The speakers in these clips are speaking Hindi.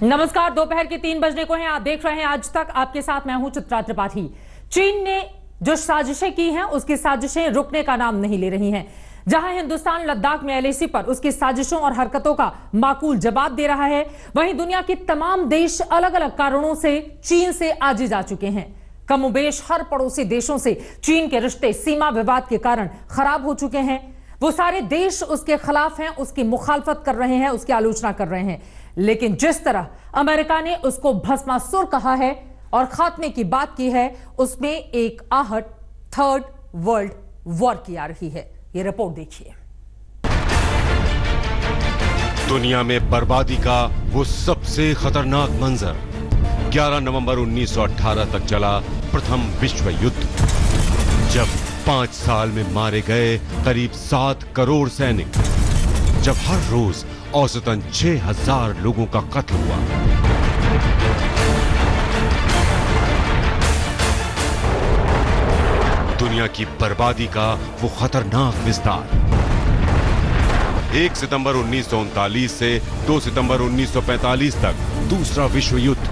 नमस्कार, दोपहर के 3 बजने को हैं। आप देख रहे हैं आज तक। आपके साथ मैं हूं चित्रा त्रिपाठी। चीन ने जो साजिशें की हैं उसकी साजिशें रुकने का नाम नहीं ले रही हैं। जहां हिंदुस्तान लद्दाख में एलएसी पर उसकी साजिशों और हरकतों का माकूल जवाब दे रहा है, वहीं दुनिया के तमाम देश अलग अलग कारणों से चीन से आजिज आ चुके हैं। कमोबेश हर पड़ोसी देशों से चीन के रिश्ते सीमा विवाद के कारण खराब हो चुके हैं। वो सारे देश उसके खिलाफ हैं, उसकी मुखालफत कर रहे हैं, उसकी आलोचना कर रहे हैं। लेकिन जिस तरह अमेरिका ने उसको भस्मासुर कहा है और खात्मे की बात की है, उसमें एक आहट थर्ड वर्ल्ड वॉर की आ रही है। ये रिपोर्ट देखिए। दुनिया में बर्बादी का वो सबसे खतरनाक मंजर 11 नवंबर 1918 तक चला प्रथम विश्व युद्ध, जब 5 साल में मारे गए करीब 7 करोड़ सैनिक, जब हर रोज औसतन 6000 लोगों का कत्ल हुआ। दुनिया की बर्बादी का वो खतरनाक विस्तार 1 सितंबर 1939 से 2 सितंबर 1945 तक दूसरा विश्व युद्ध।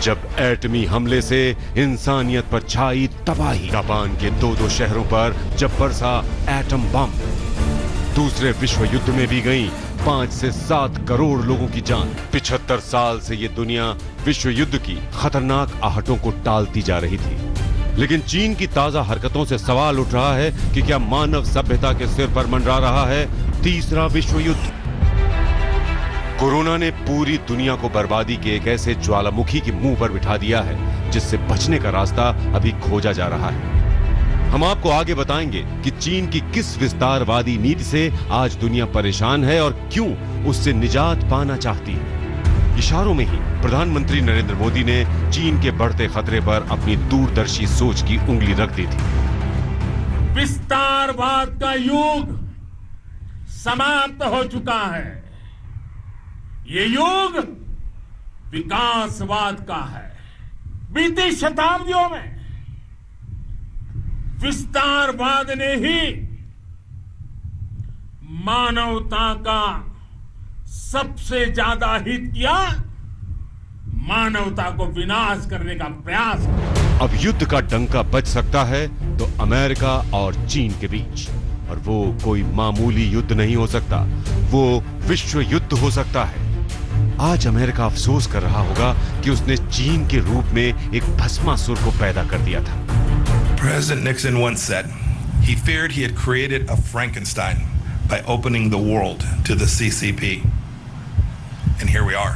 जब एटमी हमले से इंसानियत पर छाई तबाही, जापान के 2 शहरों पर जब बरसा एटम बम। दूसरे विश्व युद्ध में भी गई 5 से 7 करोड़ लोगों की जान। 75 साल से ये दुनिया विश्व युद्ध की खतरनाक आहटों को टालती जा रही थी। लेकिन चीन की ताजा हरकतों से सवाल उठ रहा है कि क्या मानव सभ्यता के सिर पर मंडरा रहा है तीसरा विश्व युद्ध। कोरोना ने पूरी दुनिया को बर्बादी के एक ऐसे ज्वालामुखी के मुंह पर बिठा दिया है जिससे बचने का रास्ता अभी खोजा जा रहा है। हम आपको आगे बताएंगे कि चीन की किस विस्तारवादी नीति से आज दुनिया परेशान है और क्यों उससे निजात पाना चाहती है। इशारों में ही प्रधानमंत्री नरेंद्र मोदी ने चीन के बढ़ते खतरे पर अपनी दूरदर्शी सोच की उंगली रख दी थी। विस्तारवाद का युग समाप्त हो चुका है। ये युग विकासवाद का है। बीती शताब्दियों में विस्तारवाद ने ही मानवता का सबसे ज्यादा हित किया, मानवता को विनाश करने का प्रयास किया। अब युद्ध का डंका बज सकता है तो अमेरिका और चीन के बीच, और वो कोई मामूली युद्ध नहीं हो सकता, वो विश्व युद्ध हो सकता है। आज अमेरिका अफसोस कर रहा होगा कि उसने चीन के रूप में एक भस्मासुर को पैदा कर दिया था। President Nixon once said he feared he had created a Frankenstein by opening the world to the CCP. And here we are.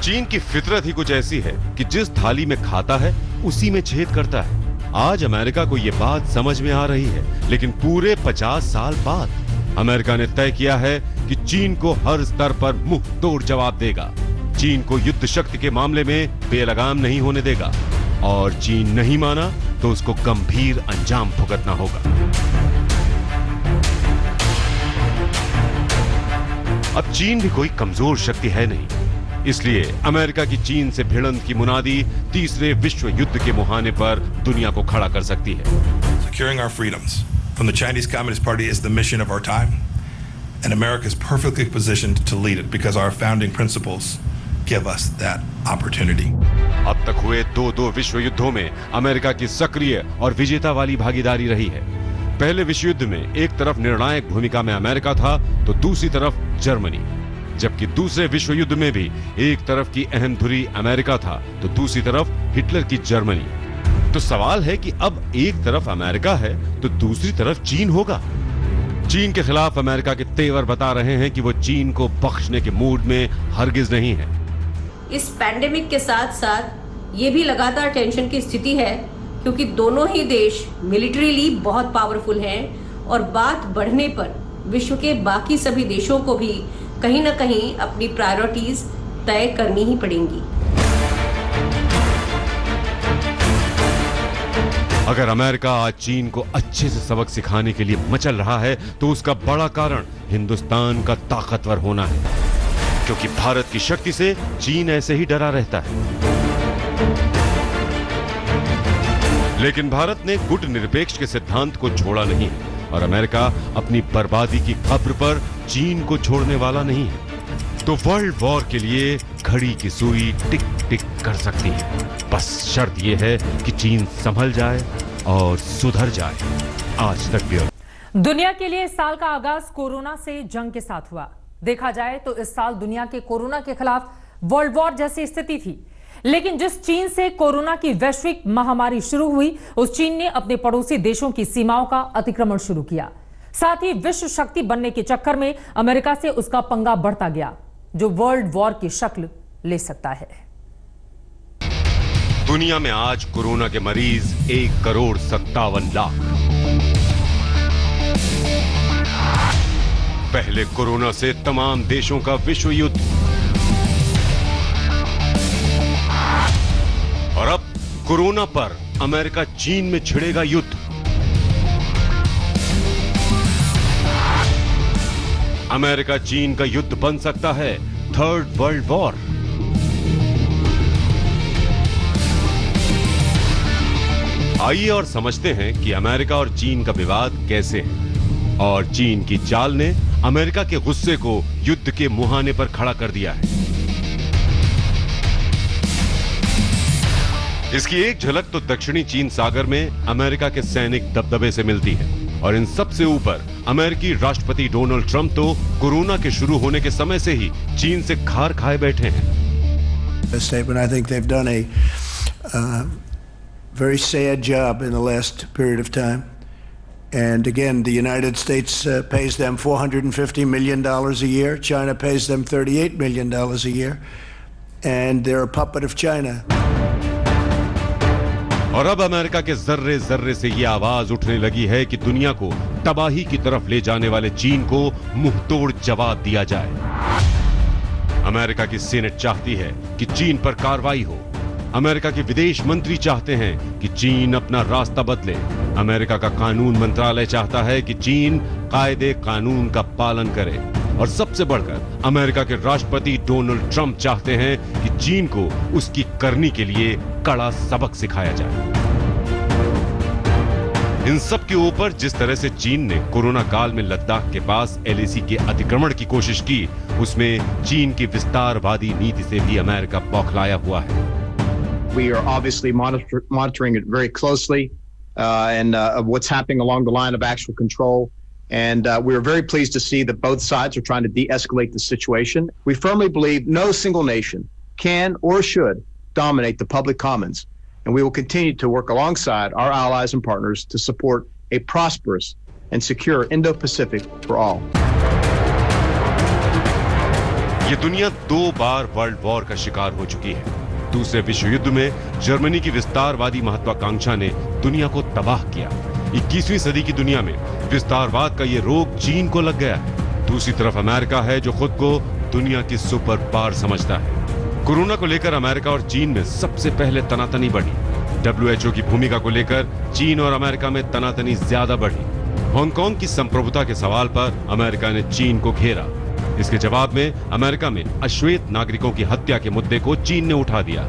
चीन की फितरत ही कुछ ऐसी है कि जिस थाली में खाता है उसी में छेद करता है। आज अमेरिका को यह बात समझ में आ रही है, लेकिन पूरे 50 साल बाद अमेरिका ने तय किया है कि चीन को हर स्तर पर मुंह तोड़ जवाब देगा। चीन को युद्ध शक्ति के मामले में बेलगाम नहीं होने देगा, और चीन नहीं माना तो उसको गंभीर अंजाम भुगतना होगा। अब चीन भी कोई कमजोर शक्ति है नहीं, इसलिए अमेरिका की चीन से भिड़ंत की मुनादी तीसरे विश्व युद्ध के मुहाने पर दुनिया को खड़ा कर सकती है। Securing our freedoms from the Chinese Communist Party is the mission of our time, and America is perfectly positioned to lead it because our founding principles give us that opportunity. अब तक हुए 2 विश्व युद्धों में अमेरिका की सक्रिय और विजेता वाली भागीदारी रही है। पहले विश्व युद्ध में एक तरफ निर्णायक भूमिका में अमेरिका था तो दूसरी तरफ जर्मनी, जबकि दूसरे विश्व युद्ध में भी एक तरफ की अहम धुरी अमेरिका था तो दूसरी तरफ हिटलर की जर्मनी। तो सवाल है कि अब एक तरफ अमेरिका है तो दूसरी तरफ चीन होगा। चीन के खिलाफ अमेरिका के तेवर बता रहे हैं कि वो चीन को बख्शने के मूड में हरगिज नहीं है। इस पैंडेमिक के साथ साथ ये भी लगातार टेंशन की स्थिति है, क्योंकि दोनों ही देश मिलिट्रीली बहुत पावरफुल हैं और बात बढ़ने पर विश्व के बाकी सभी देशों को भी कहीं ना कहीं अपनी प्रायोरिटीज तय करनी ही पड़ेंगी। अगर अमेरिका आज चीन को अच्छे से सबक सिखाने के लिए मचल रहा है तो उसका बड़ा कारण हिंदुस्तान का ताकतवर होना है, क्योंकि भारत की शक्ति से चीन ऐसे ही डरा रहता है। लेकिन भारत ने गुट निरपेक्ष के सिद्धांत को छोड़ा नहीं है और अमेरिका अपनी बर्बादी की कब्र पर चीन को छोड़ने वाला नहीं है। तो वर्ल्ड वॉर के लिए घड़ी की सुई टिक टिक कर सकती है। बस शर्त यह है कि चीन संभल जाए और सुधर जाए। आज तक भी दुनिया के लिए इस साल का आगाज कोरोना से जंग के साथ हुआ। देखा जाए तो इस साल दुनिया के कोरोना के खिलाफ वर्ल्ड वॉर जैसी स्थिति थी, लेकिन जिस चीन से कोरोना की वैश्विक महामारी शुरू हुई, उस चीन ने अपने पड़ोसी देशों की सीमाओं का अतिक्रमण शुरू किया। साथ ही विश्व शक्ति बनने के चक्कर में अमेरिका से उसका पंगा बढ़ता गया, जो वर्ल्ड वॉर की शक्ल ले सकता है। दुनिया में आज कोरोना के मरीज 1,57,00,000। पहले कोरोना से तमाम देशों का विश्व युद्ध, और अब कोरोना पर अमेरिका चीन में छिड़ेगा युद्ध। अमेरिका चीन का युद्ध बन सकता है थर्ड वर्ल्ड वॉर। आइए और समझते हैं कि अमेरिका और चीन का विवाद कैसे है, और चीन की चाल ने अमेरिका के गुस्से को युद्ध के मुहाने पर खड़ा कर दिया है। इसकी एक झलक तो दक्षिणी चीन सागर में अमेरिका के सैनिक दबदबे से मिलती है, और इन सबसे ऊपर अमेरिकी राष्ट्रपति डोनाल्ड ट्रंप तो कोरोना के शुरू होने के समय से ही चीन से खार खाए बैठे हैं। I think they've done a very sad job in the last period of time. And again, the United States pays them $450 million a year. China pays them $38 million a year. And they're a puppet of China. और अब अमेरिका के जर्रे जर्रे से ये आवाज उठने लगी है कि दुनिया को तबाही की तरफ ले जाने वाले चीन को मुंहतोड़ जवाब दिया जाए। अमेरिका की सीनेट चाहती है कि चीन पर कार्रवाई हो। अमेरिका के विदेश मंत्री चाहते हैं कि चीन अपना रास्ता बदले। अमेरिका का कानून मंत्रालय चाहता है कि चीन कायदे कानून का पालन करे। और सबसे बढ़कर अमेरिका के राष्ट्रपति डोनाल्ड ट्रंप चाहते हैं कि चीन को उसकी करनी के लिए कड़ा सबक सिखाया जाए। इन सब के ऊपर जिस तरह से चीन ने कोरोना काल में लद्दाख के पास एलएसी के अतिक्रमण की कोशिश की, उसमें चीन की विस्तारवादी नीति से भी अमेरिका बौखलाया हुआ है। We are obviously monitoring it very closely and of what's happening along the line of actual control. And we are very pleased to see that both sides are trying to de-escalate the situation. We firmly believe no single nation can or should dominate the public commons. And we will continue to work alongside our allies and partners to support a prosperous and secure Indo-Pacific for all. ये दुनिया 2 बार वर्ल्ड वॉर का शिकार हो चुकी है। दूसरे विश्व युद्ध में जर्मनी की विस्तारवादी महत्वाकांक्षा ने दुनिया को तबाह किया। 21वीं सदी की दुनिया में विस्तारवाद का ये रोग चीन को लग गया है। दूसरी तरफ अमेरिका है जो खुद को दुनिया की सुपर पावर समझता है। कोरोना को लेकर अमेरिका और चीन में सबसे पहले तनातनी बढ़ी। WHO की भूमिका को लेकर चीन और अमेरिका में तनातनी ज्यादा बढ़ी। हांगकांग की संप्रभुता के सवाल पर अमेरिका ने चीन को घेरा। इसके जवाब में अमेरिका में अश्वेत नागरिकों की हत्या के मुद्दे को चीन ने उठा दिया।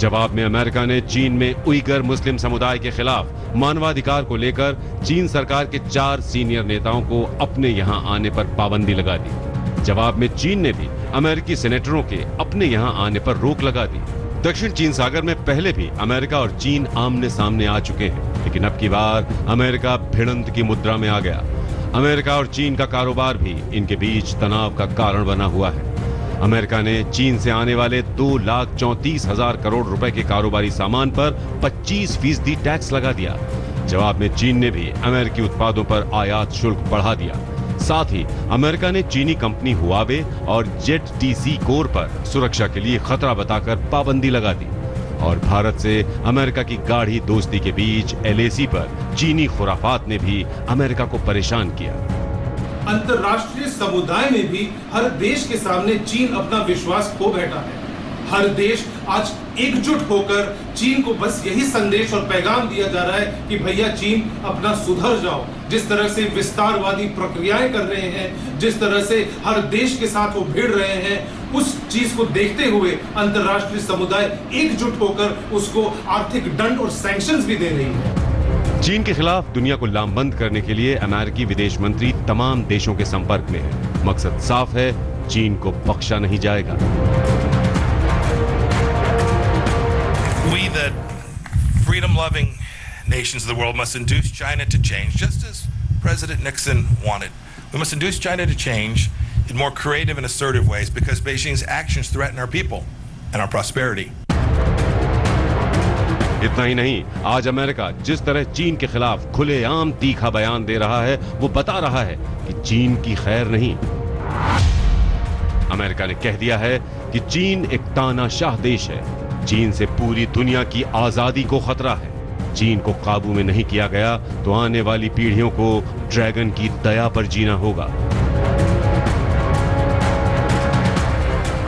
जवाब में अमेरिका ने चीन में उइगर मुस्लिम समुदाय के खिलाफ मानवाधिकार को लेकर चीन सरकार के 4 सीनियर नेताओं को अपने यहां आने पर पाबंदी लगा दी। जवाब में चीन ने भी अमेरिकी सेनेटरों के अपने यहां आने पर रोक लगा दी। दक्षिण चीन सागर में पहले भी अमेरिका और चीन आमने सामने आ चुके हैं, लेकिन अब की बार अमेरिका भिड़ंत की मुद्रा में आ गया। अमेरिका और चीन का कारोबार भी इनके बीच तनाव का कारण बना हुआ है। अमेरिका ने चीन से आने वाले 2,34,000 करोड़ रुपए के कारोबारी सामान पर 25% टैक्स लगा दिया। जवाब में चीन ने भी अमेरिकी उत्पादों पर आयात शुल्क बढ़ा दिया। साथ ही अमेरिका ने चीनी कंपनी हुआवे और ZTC कोर पर सुरक्षा के लिए खतरा बताकर पाबंदी लगा दी। और भारत से अमेरिका की गाढ़ी दोस्ती के बीच LAC पर चीनी खुराफात ने भी अमेरिका को परेशान किया। अंतर्राष्ट्रीय समुदाय में भी हर देश के सामने चीन अपना विश्वास खो बैठा है। हर देश आज एकजुट होकर चीन को बस यही संदेश और पैगाम दिया जा रहा है कि भैया चीन अपना सुधर जाओ। जिस तरह से विस्तारवादी प्रक्रियाएं कर रहे हैं, जिस तरह से हर देश के साथ वो भिड़ रहे हैं, उस चीज को देखते हुए अंतर्राष्ट्रीय समुदाय एकजुट होकर उसको आर्थिक दंड और सैंक्शंस भी दे रही है। चीन के खिलाफ दुनिया को लामबंद करने के लिए अमेरिकी विदेश मंत्री तमाम देशों के संपर्क में है। मकसद साफ है, चीन को बख्शा नहीं जाएगा। We, the freedom-loving nations of the world, must induce China to change, just as President Nixon wanted. We must induce China to change in more creative and assertive ways because Beijing's actions threaten our people and our prosperity. इतना ही नहीं, आज अमेरिका जिस तरह चीन के खिलाफ खुलेआम तीखा बयान दे रहा है, वो बता रहा है कि चीन की खैर नहीं। अमेरिका ने कह दिया है कि चीन एक तानाशाह देश है। चीन से पूरी दुनिया की आजादी को खतरा है। चीन को काबू में नहीं किया गया तो आने वाली पीढ़ियों को ड्रैगन की दया पर जीना होगा।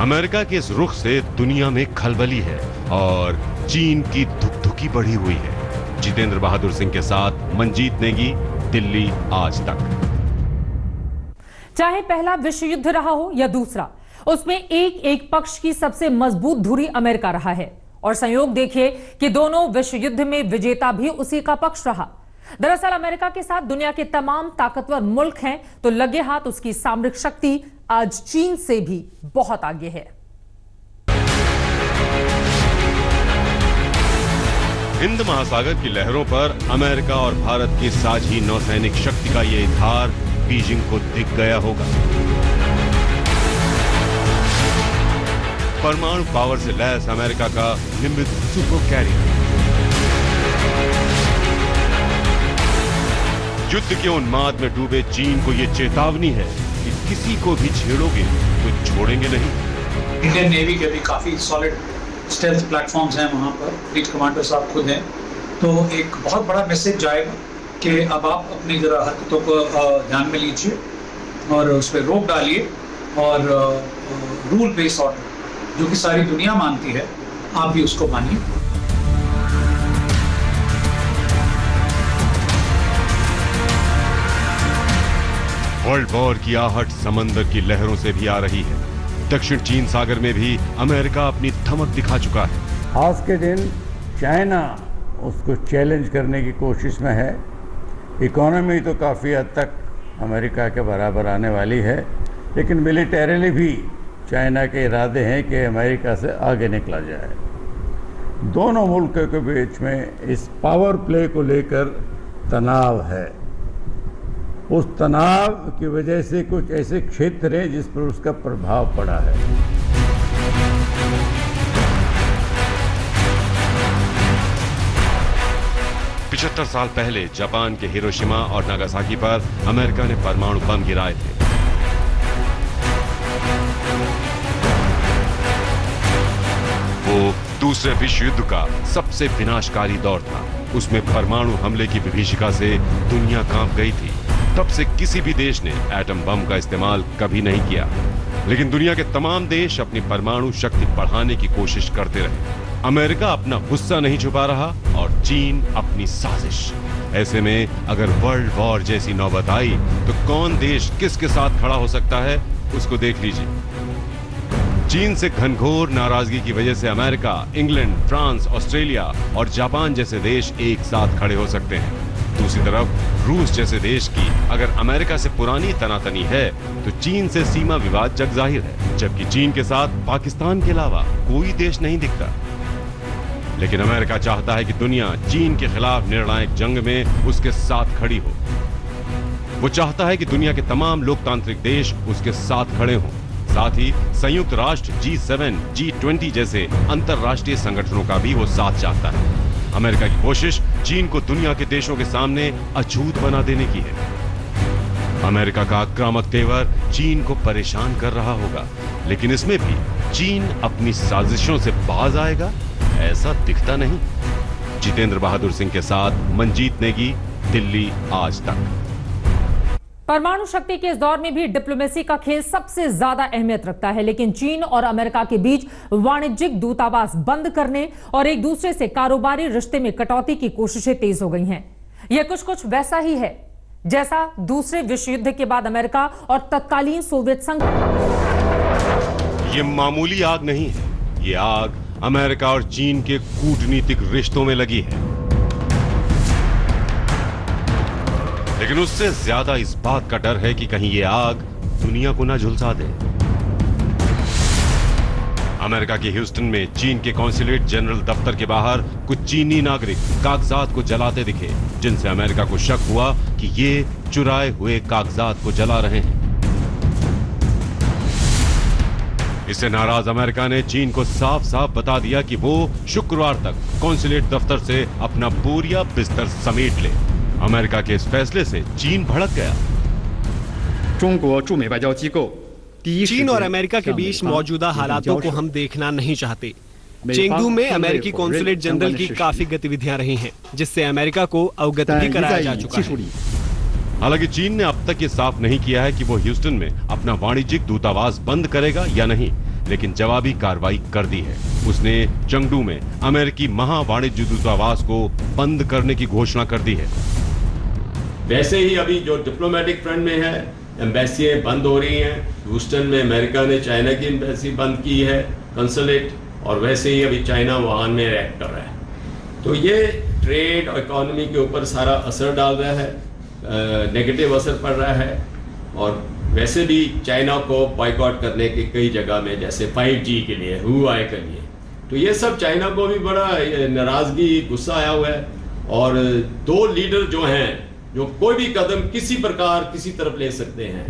अमेरिका के इस रुख से दुनिया में खलबली है और चीन की धुकधुकी बढ़ी हुई है। जितेंद्र बहादुर सिंह के साथ मंजीत नेगी, दिल्ली आज तक। चाहे पहला विश्व युद्ध रहा हो या दूसरा, उसमें एक एक पक्ष की सबसे मजबूत धुरी अमेरिका रहा है और संयोग देखिए कि दोनों विश्व युद्ध में विजेता भी उसी का पक्ष रहा। दरअसल अमेरिका के साथ दुनिया के तमाम ताकतवर मुल्क हैं, तो लगे हाथ उसकी सामरिक शक्ति आज चीन से भी बहुत आगे है। हिंद महासागर की लहरों पर अमेरिका और भारत की साझी नौसैनिक शक्ति का यह इजहार बीजिंग को दिख गया होगा। परमाणु पावर से लैस अमेरिका का निमित्त सुपर कैरियर, युद्ध के उन्माद में डूबे चीन को यह चेतावनी है कि किसी को भी छेड़ोगे तो छोड़ेंगे नहीं। इंडियन नेवी के भी काफी सॉलिड स्टेल्थ प्लेटफॉर्म्स हैं वहाँ पर, फ्लीट कमांडर साहब खुद हैं, तो एक बहुत बड़ा मैसेज जाएगा कि अब आप अपनी जरा हरकतों को ध्यान में लीजिए और उस पर रोक डालिए और रूल बेस्ड ऑर्डर जो कि सारी दुनिया मानती है, आप भी उसको मानिए। वर्ल्ड वॉर की आहट समंदर की लहरों से भी आ रही है। दक्षिण चीन सागर में भी अमेरिका अपनी धमक दिखा चुका है। आज के दिन चाइना उसको चैलेंज करने की कोशिश में है। इकोनॉमी तो काफ़ी हद तक अमेरिका के बराबर आने वाली है, लेकिन मिलिटरीली भी चाइना के इरादे हैं कि अमेरिका से आगे निकला जाए। दोनों मुल्कों के बीच में इस पावर प्ले को लेकर तनाव है। उस तनाव की वजह से कुछ ऐसे क्षेत्र हैं जिस पर उसका प्रभाव पड़ा है। पिछहत्तर साल पहले जापान के हिरोशिमा और नागासाकी पर अमेरिका ने परमाणु बम गिराए थे। वो दूसरे विश्व युद्ध का सबसे विनाशकारी दौर था। उसमें परमाणु हमले की विभीषिका से दुनिया कांप गई थी। तब से किसी भी देश ने एटम बम का इस्तेमाल कभी नहीं किया, लेकिन दुनिया के तमाम देश अपनी परमाणु शक्ति बढ़ाने की कोशिश करते रहे। अमेरिका अपना गुस्सा नहीं छुपा रहा और चीन अपनी साजिश। ऐसे में अगर वर्ल्ड वॉर जैसी नौबत आई तो कौन देश किसके साथ खड़ा हो सकता है, उसको देख लीजिए। चीन से घनघोर नाराजगी की वजह से अमेरिका, इंग्लैंड, फ्रांस, ऑस्ट्रेलिया और जापान जैसे देश एक साथ खड़े हो सकते हैं। दूसरी तरफ रूस जैसे देश की अगर अमेरिका से पुरानी तनातनी है तो चीन से सीमा विवाद जग जाहिर है, जबकि चीन के साथ पाकिस्तान के अलावा कोई देश नहीं दिखता। लेकिन अमेरिका चाहता है कि दुनिया चीन के खिलाफ निर्णायक जंग में उसके साथ खड़ी हो। वो चाहता है कि दुनिया के तमाम लोकतांत्रिक देश उसके साथ खड़े हों। साथ ही संयुक्त राष्ट्र, G7, G20 जैसे अंतरराष्ट्रीय संगठनों का भी वो साथ चाहता है। अमेरिका की कोशिश चीन को दुनिया के देशों के सामने अछूत बना देने की है। अमेरिका का आक्रामक तेवर चीन को परेशान कर रहा होगा, लेकिन इसमें भी चीन अपनी साजिशों से बाज आएगा ऐसा दिखता नहीं। जितेंद्र बहादुर सिंह के साथ मंजीत नेगी, दिल्ली आज तक। परमाणु शक्ति के इस दौर में भी डिप्लोमेसी का खेल सबसे ज्यादा अहमियत रखता है, लेकिन चीन और अमेरिका के बीच वाणिज्यिक दूतावास बंद करने और एक दूसरे से कारोबारी रिश्ते में कटौती की कोशिशें तेज हो गई हैं। यह कुछ वैसा ही है जैसा दूसरे विश्व युद्ध के बाद अमेरिका और तत्कालीन सोवियत संघ। ये मामूली आग नहीं है, ये आग अमेरिका और चीन के कूटनीतिक रिश्तों में लगी है। लेकिन उससे ज्यादा इस बात का डर है कि कहीं ये आग दुनिया को ना झुलसा दे। अमेरिका के ह्यूस्टन में चीन के कॉन्सुलेट जनरल दफ्तर के बाहर कुछ चीनी नागरिक कागजात को जलाते दिखे, जिनसे अमेरिका को शक हुआ कि ये चुराए हुए कागजात को जला रहे हैं। इससे नाराज अमेरिका ने चीन को साफ साफ बता दिया कि वो शुक्रवार तक कॉन्सुलेट दफ्तर से अपना बोरिया बिस्तर समेट ले। अमेरिका के इस फैसले से चीन भड़क गया। चीन और अमेरिका के बीच मौजूदा हालातों को हम देखना नहीं चाहते। चेंगडू में अमेरिकी कॉन्सुलेट जनरल की काफी गतिविधियां रही हैं, जिससे अमेरिका को अवगत भी कराया जा चुका है। हालांकि चीन ने अब तक ये साफ नहीं किया है कि वो ह्यूस्टन में अपना वाणिज्यिक दूतावास बंद करेगा या नहीं, लेकिन जवाबी कार्रवाई कर दी है। उसने चेंगडू में अमेरिकी महावाणिज्य दूतावास को बंद करने की घोषणा कर दी है। वैसे ही अभी जो डिप्लोमेटिक फ्रंट में है, एम्बेसियां बंद हो रही हैं। ह्यूस्टन में अमेरिका ने चाइना की एम्बेसी बंद की है, कंसुलेट, और वैसे ही अभी चाइना वुहान में रिएक्ट कर रहा है। तो ये ट्रेड और इकोनॉमी के ऊपर सारा असर डाल रहा है, नेगेटिव असर पड़ रहा है। और वैसे भी चाइना को बॉयकॉट करने की कई जगह में, जैसे 5G के लिए, हुआई के लिए, तो ये सब चाइना को भी बड़ा नाराजगी, गुस्सा आया हुआ है। और दो लीडर जो हैं, जो कोई भी कदम किसी प्रकार किसी तरफ ले सकते हैं,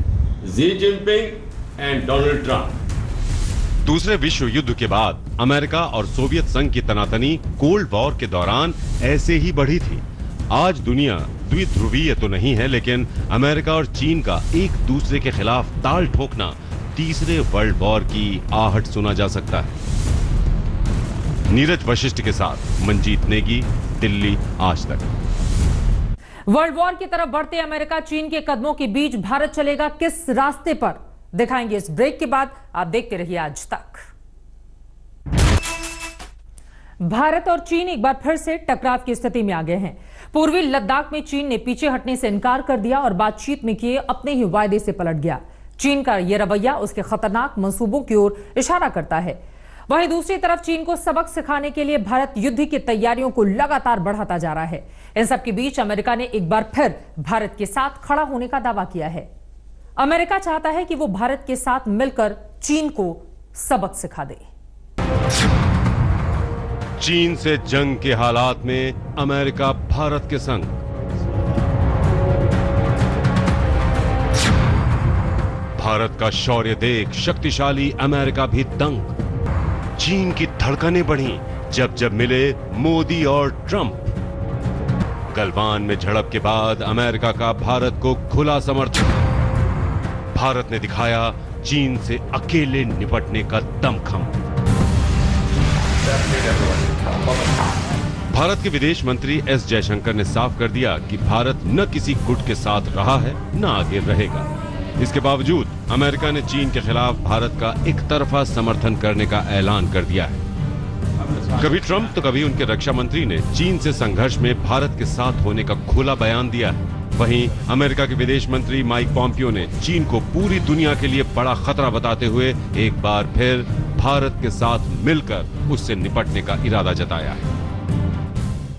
Xi Jinping and Donald Trump. दूसरे विश्व युद्ध के बाद अमेरिका और सोवियत संघ की तनातनी कोल्ड वॉर के दौरान ऐसे ही बढ़ी थी। आज दुनिया द्विध्रुवीय तो नहीं है, लेकिन अमेरिका और चीन का एक दूसरे के खिलाफ ताल ठोकना तीसरे वर्ल्ड वॉर की आहट सुना जा सकता है। नीरज वशिष्ठ के साथ मंजीत नेगी, दिल्ली आज तक। वर्ल्ड वॉर की तरफ बढ़ते अमेरिका चीन के कदमों के बीच भारत चलेगा किस रास्ते पर, दिखाएंगे इस ब्रेक के बाद। आप देखते रहिए आज तक। भारत और चीन एक बार फिर से टकराव की स्थिति में आ गए हैं। पूर्वी लद्दाख में चीन ने पीछे हटने से इनकार कर दिया और बातचीत में किए अपने ही वायदे से पलट गया। चीन का यह रवैया उसके खतरनाक मंसूबों की ओर इशारा करता है। वहीं दूसरी तरफ चीन को सबक सिखाने के लिए भारत युद्ध की तैयारियों को लगातार बढ़ाता जा रहा है। इन सब के बीच अमेरिका ने एक बार फिर भारत के साथ खड़ा होने का दावा किया है। अमेरिका चाहता है कि वो भारत के साथ मिलकर चीन को सबक सिखा दे। चीन से जंग के हालात में अमेरिका भारत के संग। भारत का शौर्य देख शक्तिशाली अमेरिका भी दंग। चीन की धड़कनें बढ़ी जब जब मिले मोदी और ट्रंप। गलवान में झड़प के बाद अमेरिका का भारत को खुला समर्थन। भारत ने दिखाया चीन से अकेले निपटने का दमखम। भारत के विदेश मंत्री एस जयशंकर ने साफ कर दिया कि भारत न किसी गुट के साथ रहा है न आगे रहेगा। इसके बावजूद अमेरिका ने चीन के खिलाफ भारत का एक तरफा समर्थन करने का ऐलान कर दिया है। कभी ट्रंप तो कभी उनके रक्षा मंत्री ने चीन से संघर्ष में भारत के साथ होने का खुला बयान दिया है। वहीं अमेरिका के विदेश मंत्री माइक पॉम्पियो ने चीन को पूरी दुनिया के लिए बड़ा खतरा बताते हुए एक बार फिर भारत के साथ मिलकर उससे निपटने का इरादा जताया है।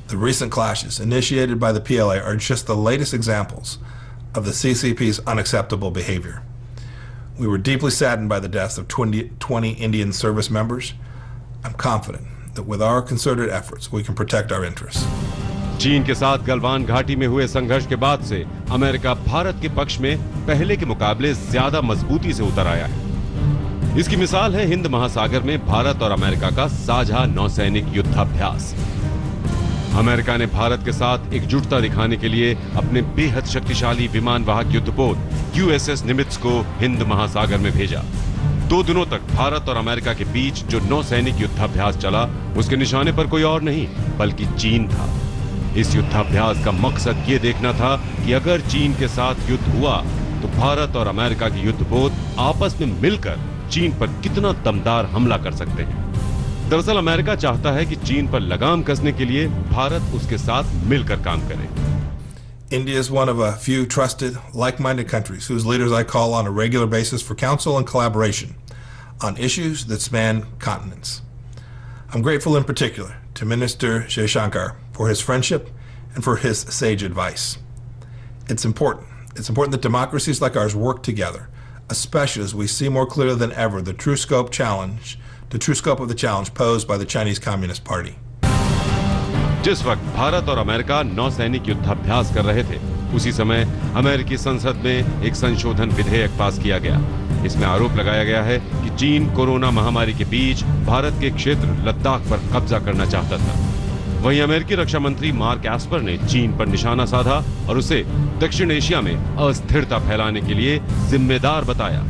The recent clashes initiated by the PLA are just the latest examples of the CCP's unacceptable behavior. We were deeply saddened by the deaths of 20 Indian service members. I'm confident that with our concerted efforts, we can protect our interests. चीन के साथ गलवान घाटी में हुए संघर्ष के बाद से अमेरिका भारत के पक्ष में पहले के मुकाबले ज्यादा मजबूती से उतर आया है। इसकी मिसाल है हिंद महासागर में भारत और अमेरिका का साझा नौसैनिक युद्धाभ्यास। अमेरिका ने भारत के साथ एकजुटता दिखाने के लिए अपने बेहद शक्तिशाली विमान वाहक युद्धपोत USS निमित्ज को हिंद महासागर में भेजा। 2 दिनों तक भारत और अमेरिका के बीच जो नौसैनिक युद्धाभ्यास चला, उसके निशाने पर कोई और नहीं बल्कि चीन था। इस युद्धाभ्यास का मकसद ये देखना था कि अगर चीन के साथ युद्ध हुआ तो भारत और अमेरिका के युद्धपोत आपस में मिलकर चीन पर कितना दमदार हमला कर सकते हैं। दरअसल अमेरिका चाहता है कि चीन पर लगाम कसने के लिए भारत उसके साथ मिलकर काम करे। India is one of a few trusted, like-minded countries whose leaders I call on a regular basis for counsel and collaboration on issues that span continents. I'm grateful in particular to Minister Jaishankar for his friendship and for his sage advice. It's important. It's important that democracies like ours work together, especially as we see more clearly than ever the true scope of the challenge posed by the Chinese Communist Party. जिस वक्त भारत और अमेरिका नौसैनिक युद्धाभ्यास कर रहे थे, उसी समय अमेरिकी संसद में एक संशोधन विधेयक पास किया गया। इसमें आरोप लगाया गया है कि चीन कोरोना महामारी के बीच भारत के क्षेत्र लद्दाख पर कब्जा करना चाहता था। वहीं अमेरिकी रक्षा मंत्री मार्क एस्पर ने चीन पर निशाना साधा और उसे दक्षिण एशिया में अस्थिरता फैलाने के लिए जिम्मेदार बताया।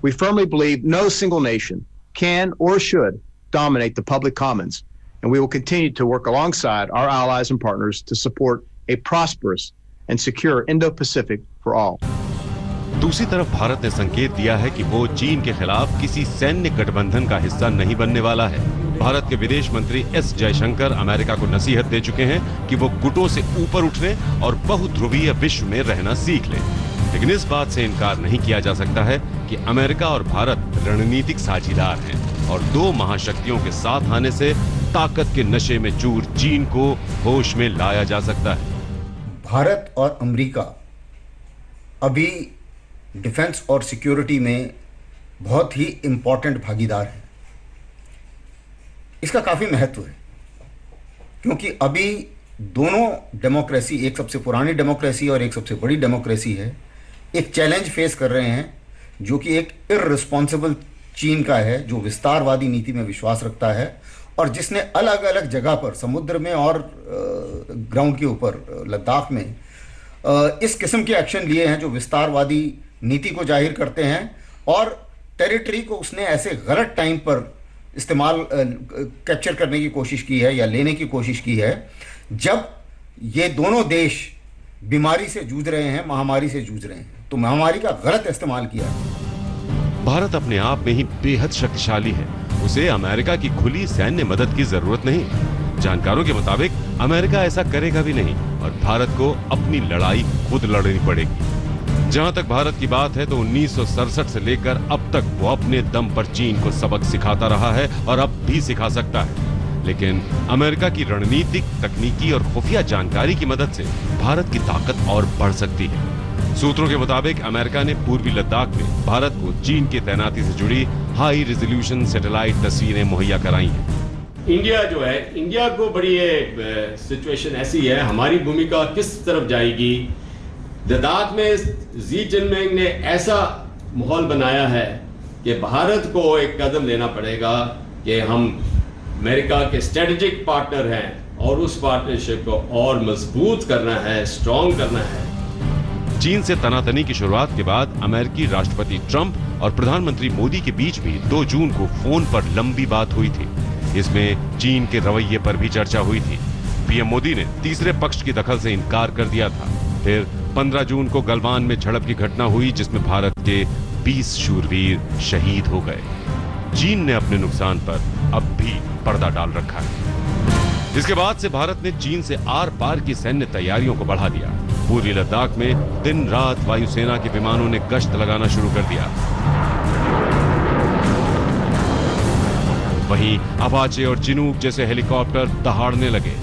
We firmly believe no single nation can or should dominate the public commons, and we will continue to work alongside our allies and partners to support a prosperous and secure Indo-Pacific for all. दूसरी तरफ भारत ने संकेत दिया है कि वो चीन के खिलाफ किसी सैन्य गठबंधन का हिस्सा नहीं बनने वाला है। भारत के विदेश मंत्री एस जयशंकर अमेरिका को नसीहत दे चुके हैं कि वो गुटों से ऊपर उठने और बहुध्रुवीय विश्व में रहना सीख ले। लेकिन इस बात से इनकार नहीं किया जा सकता है कि अमेरिका और भारत रणनीतिक साझीदार हैं और दो महाशक्तियों के साथ आने से ताकत के नशे में चूर चीन को होश में लाया जा सकता है। भारत और अमेरिका अभी डिफेंस और सिक्योरिटी में बहुत ही इंपॉर्टेंट भागीदार हैं। इसका काफ़ी महत्व है क्योंकि अभी दोनों डेमोक्रेसी, एक सबसे पुरानी डेमोक्रेसी और एक सबसे बड़ी डेमोक्रेसी है, एक चैलेंज फेस कर रहे हैं जो कि एक इररिस्पॉन्सिबल चीन का है, जो विस्तारवादी नीति में विश्वास रखता है और जिसने अलग अलग जगह पर समुद्र में और ग्राउंड के ऊपर लद्दाख में इस किस्म के एक्शन लिए हैं जो विस्तारवादी नीति को जाहिर करते हैं और टेरिटरी को उसने ऐसे गलत टाइम पर इस्तेमाल कैप्चर करने की कोशिश की है या लेने की कोशिश की है जब ये दोनों देश बीमारी से जूझ रहे हैं, महामारी से जूझ रहे हैं, तो महामारी का गलत इस्तेमाल किया है। भारत अपने आप में ही बेहद शक्तिशाली है, उसे अमेरिका की खुली सैन्य मदद की जरूरत नहीं। जानकारों के मुताबिक अमेरिका ऐसा करेगा भी नहीं और भारत को अपनी लड़ाई खुद लड़नी पड़ेगी। जहां तक भारत की बात है तो 1967 से लेकर अब तक वो अपने दम पर चीन को सबक सिखाता रहा है और अब भी सिखा सकता है। लेकिन अमेरिका की रणनीतिक, तकनीकी और खुफिया जानकारी की मदद से भारत की ताकत और बढ़ सकती है। सूत्रों के मुताबिक अमेरिका ने पूर्वी लद्दाख में भारत को चीन की तैनाती से जुड़ी हाई रेजोल्यूशन सैटेलाइट तस्वीरें मुहैया कराई हैं। इंडिया जो है, इंडिया को बड़ी सिचुएशन ऐसी है, हमारी भूमिका किस तरफ जाएगी। लद्दाख में जी जिनपिंग ने ऐसा माहौल बनाया है कि भारत को एक कदम लेना पड़ेगा कि हम अमेरिका के स्ट्रेटेजिक पार्टनर हैं और उस पार्टनरशिप को और मजबूत करना है, स्ट्रॉन्ग करना है। चीन से तनातनी की शुरुआत के बाद अमेरिकी राष्ट्रपति ट्रंप और प्रधानमंत्री मोदी के बीच भी 2 जून को फोन पर लंबी बात हुई थी। इसमें चीन के रवैये पर भी चर्चा हुई थी। पीएम मोदी ने तीसरे पक्ष की दखल से इनकार कर दिया था। फिर 15 जून को गलवान में झड़प की घटना हुई जिसमें भारत के 20 शूरवीर शहीद हो गए। चीन ने अपने नुकसान पर अब भी पर्दा डाल रखा है। इसके बाद से भारत ने चीन से आर पार की सैन्य तैयारियों को बढ़ा दिया। पूर्वी लद्दाख में दिन रात वायुसेना के विमानों ने गश्त लगाना शुरू कर दिया। वहीं अपाचे और चिनूक जैसे हेलीकॉप्टर दहाड़ने लगे।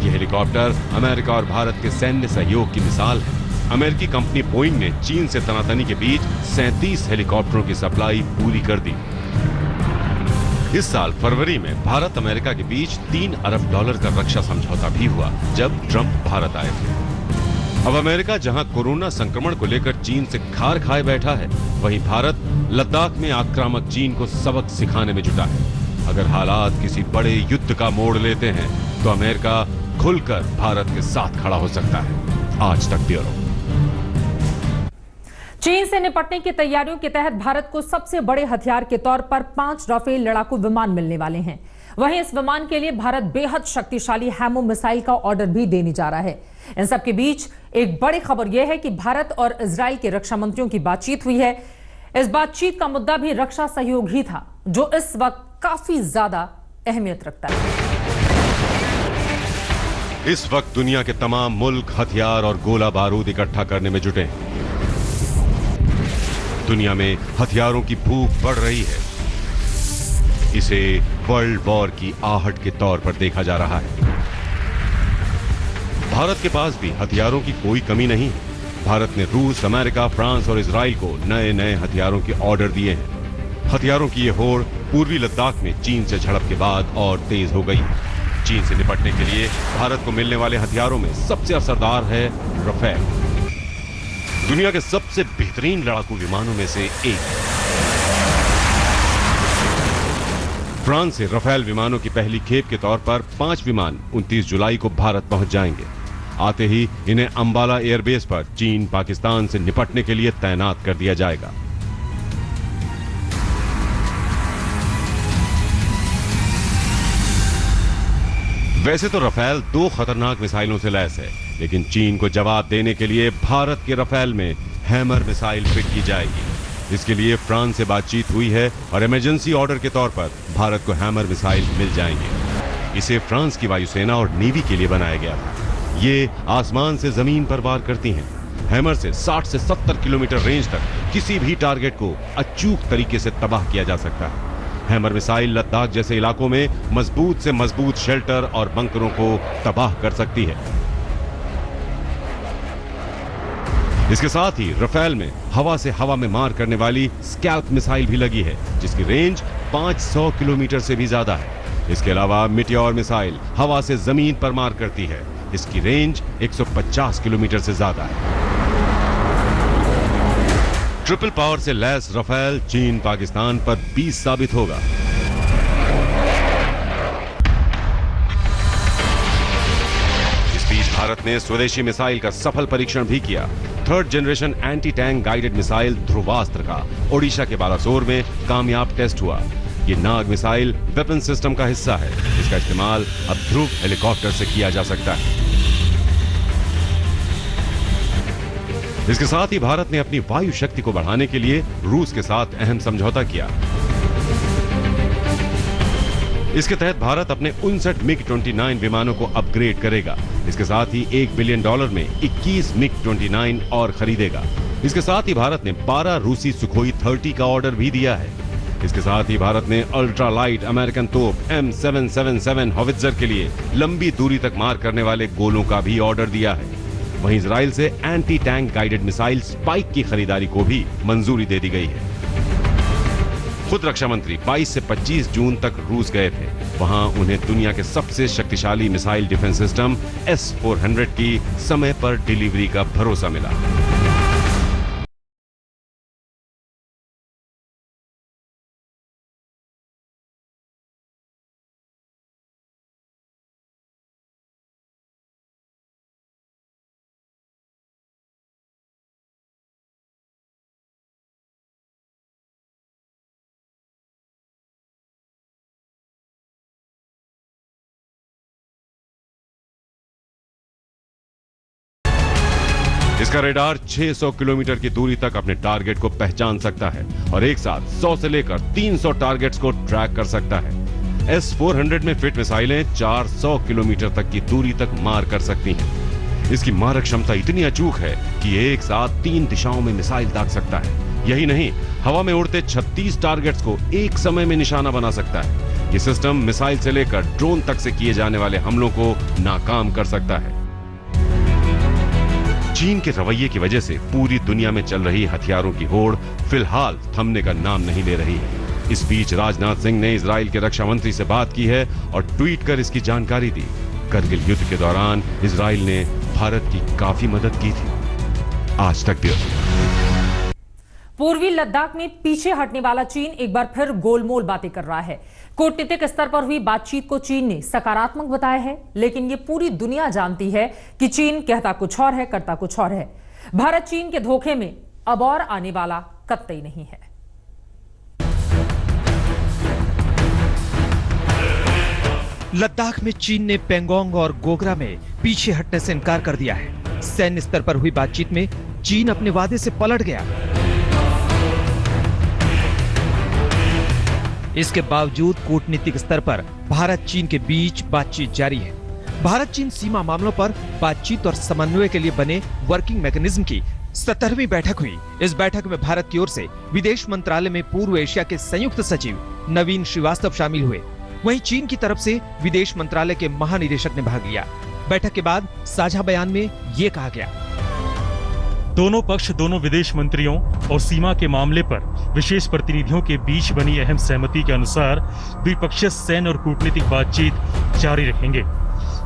ये हेलीकॉप्टर अमेरिका और भारत के सैन्य सहयोग की मिसाल है। अमेरिकी कंपनी बोइंग ने चीन से तनातनी के बीच 37 हेलीकॉप्टरों की सप्लाई पूरी कर दी। इस साल फरवरी में भारत अमेरिका के बीच $3 अरब का रक्षा समझौता भी हुआ जब ट्रंप भारत आए थे। अब अमेरिका जहां कोरोना संक्रमण को लेकर चीन से खार खाए बैठा है, वहीं भारत लद्दाख में आक्रामक चीन को सबक सिखाने में जुटा है। अगर हालात किसी बड़े युद्ध का मोड़ लेते हैं तो अमेरिका खुलकर भारत के साथ खड़ा हो सकता है। आज तक ब्यूरो। चीन से निपटने की तैयारियों के तहत भारत को सबसे बड़े हथियार के तौर पर 5 राफेल लड़ाकू विमान मिलने वाले हैं। वहीं इस विमान के लिए भारत बेहद शक्तिशाली हैमो मिसाइल का ऑर्डर भी देने जा रहा है। इन सब के बीच एक बड़ी खबर यह है कि भारत और इजराइल के रक्षा मंत्रियों की बातचीत हुई है। इस बातचीत का मुद्दा भी रक्षा सहयोग ही था, जो इस वक्त काफी ज्यादा अहमियत रखता है। इस वक्त दुनिया के तमाम मुल्क हथियार और गोला बारूद इकट्ठा करने में जुटे हैं। दुनिया में हथियारों की भूख बढ़ रही है। इसे वर्ल्ड वॉर की आहट के तौर पर देखा जा रहा है। भारत के पास भी हथियारों की कोई कमी नहीं है। भारत ने रूस, अमेरिका, फ्रांस और इजराइल को नए नए हथियारों के ऑर्डर दिए हैं। हथियारों की ये होड़ पूर्वी लद्दाख में चीन से झड़प के बाद और तेज हो गई। चीन से निपटने के लिए भारत को मिलने वाले हथियारों में सबसे असरदार है रफेल, दुनिया के सबसे बेहतरीन लड़ाकू विमानों में से एक। फ्रांस से रफेल विमानों की पहली खेप के तौर पर 5 विमान 29 जुलाई को भारत पहुंच जाएंगे। आते ही इन्हें अंबाला एयरबेस पर चीन पाकिस्तान से निपटने के लिए तैनात कर दिया जाएगा। वैसे तो रफेल 2 खतरनाक मिसाइलों से लैस है, लेकिन चीन को जवाब देने के लिए भारत के रफेल में हैमर मिसाइल फिट की जाएगी। इसके लिए फ्रांस से बातचीत हुई है और इमरजेंसी ऑर्डर के तौर पर भारत को हैमर मिसाइल मिल जाएंगे। इसे फ्रांस की वायुसेना और नेवी के लिए बनाया गया था। ये आसमान से जमीन पर वार करती हैं। हैमर से 60 से 70 किलोमीटर रेंज तक किसी भी टारगेट को अचूक तरीके से तबाह किया जा सकता है। हैमर मिसाइल लद्दाख जैसे इलाकों में मजबूत से मजबूत शेल्टर और बंकरों को तबाह कर सकती है। इसके साथ ही रफेल में हवा से हवा में मार करने वाली स्कैल्प मिसाइल भी लगी है, जिसकी रेंज 500 किलोमीटर से भी ज्यादा है। इसके अलावा मिटियोर मिसाइल हवा से जमीन पर मार करती है। इसकी रेंज 150 किलोमीटर से ज्यादा है। ट्रिपल पावर से लैस रफेल चीन पाकिस्तान पर 20 साबित होगा। इस बीच भारत ने स्वदेशी मिसाइल का सफल परीक्षण भी किया। 3rd generation anti tank guided missile Dhruvastra का ओडिशा के बालासोर में कामयाब टेस्ट हुआ। ये नाग मिसाइल वेपन सिस्टम का हिस्सा है। इसका इस्तेमाल अब ध्रुव हेलीकॉप्टर से किया जा सकता है। इसके साथ ही भारत ने अपनी वायु शक्ति को बढ़ाने के लिए रूस के साथ अहम समझौता किया। इसके तहत भारत अपने 59 मिग-29 विमानों को अपग्रेड करेगा। इसके साथ ही $1 बिलियन में 21 मिग-29 और खरीदेगा। इसके साथ ही भारत ने 12 रूसी सुखोई 30 का ऑर्डर भी दिया है। इसके साथ ही भारत ने अल्ट्रा लाइट अमेरिकन तोप M777 हॉवित्जर के लिए लंबी दूरी तक मार करने वाले गोलों का भी ऑर्डर दिया है। वहीं इजराइल से anti tank guided missile spike की खरीदारी को भी मंजूरी दे दी गई है। खुद रक्षा मंत्री 22 से 25 जून तक रूस गए थे। वहां उन्हें दुनिया के सबसे शक्तिशाली मिसाइल डिफेंस सिस्टम S-400 की समय पर डिलीवरी का भरोसा मिला। इसका रेडार 600 किलोमीटर की दूरी तक अपने टारगेट को पहचान सकता है और एक साथ 100 से लेकर 300 टारगेट्स को ट्रैक कर सकता है। S-400 में फिट मिसाइलें 400 किलोमीटर तक की दूरी तक मार कर सकती हैं। इसकी मारक क्षमता इतनी अचूक है कि ये एक साथ 3 दिशाओं में मिसाइल दाग सकता है। यही नहीं, हवा में उड़ते 36 टारगेट्स को एक समय में निशाना बना सकता है। ये सिस्टम मिसाइल से लेकर ड्रोन तक से किए जाने वाले हमलों को नाकाम कर सकता है। चीन के रवैये की वजह से पूरी दुनिया में चल रही हथियारों की होड़ फिलहाल थमने का नाम नहीं ले रही है। इस बीच राजनाथ सिंह ने इजराइल के रक्षा मंत्री से बात की है और ट्वीट कर इसकी जानकारी दी। करगिल युद्ध के दौरान इजराइल ने भारत की काफी मदद की थी। आज तक ब्यूरो। पूर्वी लद्दाख में पीछे हटने वाला चीन एक बार फिर गोलमोल बातें कर रहा है। कूटनीतिक स्तर पर हुई बातचीत को चीन ने सकारात्मक बताया है, लेकिन ये पूरी दुनिया जानती है कि चीन कहता कुछ और है, करता कुछ और है। भारत चीन के धोखे में अब और आने वाला कतई नहीं है। लद्दाख में चीन ने पेंगोंग और गोगरा में पीछे हटने से इनकार कर दिया है। सैन्य स्तर पर हुई बातचीत में चीन अपने वादे से पलट गया। इसके बावजूद कूटनीतिक स्तर पर भारत चीन के बीच बातचीत जारी है। भारत चीन सीमा मामलों पर बातचीत और समन्वय के लिए बने वर्किंग मैकेनिज्म की 17वीं बैठक हुई। इस बैठक में भारत की ओर से विदेश मंत्रालय में पूर्व एशिया के संयुक्त सचिव नवीन श्रीवास्तव शामिल हुए। वहीं चीन की तरफ से विदेश मंत्रालय के महानिदेशक ने भाग लिया। बैठक के बाद साझा बयान में ये कहा गया। दोनों पक्ष दोनों विदेश मंत्रियों और सीमा के मामले पर विशेष प्रतिनिधियों के बीच बनी अहम सहमति के अनुसार द्विपक्षीय सैन्य और कूटनीतिक बातचीत जारी रखेंगे।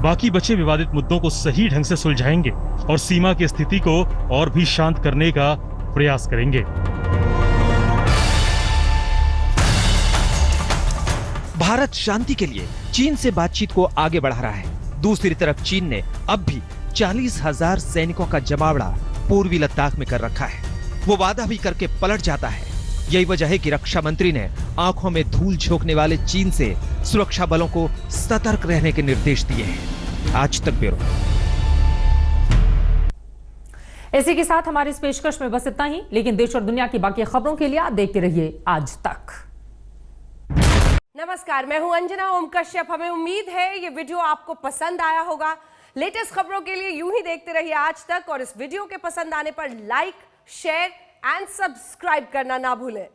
बाकी बचे विवादित मुद्दों को सही ढंग से सुलझाएंगे और सीमा की स्थिति को और भी शांत करने का प्रयास करेंगे। भारत शांति के लिए चीन से बातचीत को आगे बढ़ा रहा है। दूसरी तरफ चीन ने अब भी 40,000 सैनिकों का जमावड़ा पूर्वी लद्दाख में कर रखा है। वो वादा भी करके पलट जाता है। यही वजह है कि रक्षा मंत्री ने आंखों में धूल झोंकने वाले चीन से सुरक्षा बलों को सतर्क रहने के निर्देश दिए हैं। आज तक ब्यूरो। इसी के साथ हमारी इस पेशकश में बस इतना ही, लेकिन देश और दुनिया की बाकी खबरों के लिए आप देखते रहिए आज तक। नमस्कार, मैं हूं अंजना ओम कश्यप। हमें उम्मीद है ये वीडियो आपको पसंद आया होगा। लेटेस्ट खबरों के लिए यूं ही देखते रहिए आज तक, और इस वीडियो के पसंद आने पर लाइक, शेयर एंड सब्सक्राइब करना ना भूलें।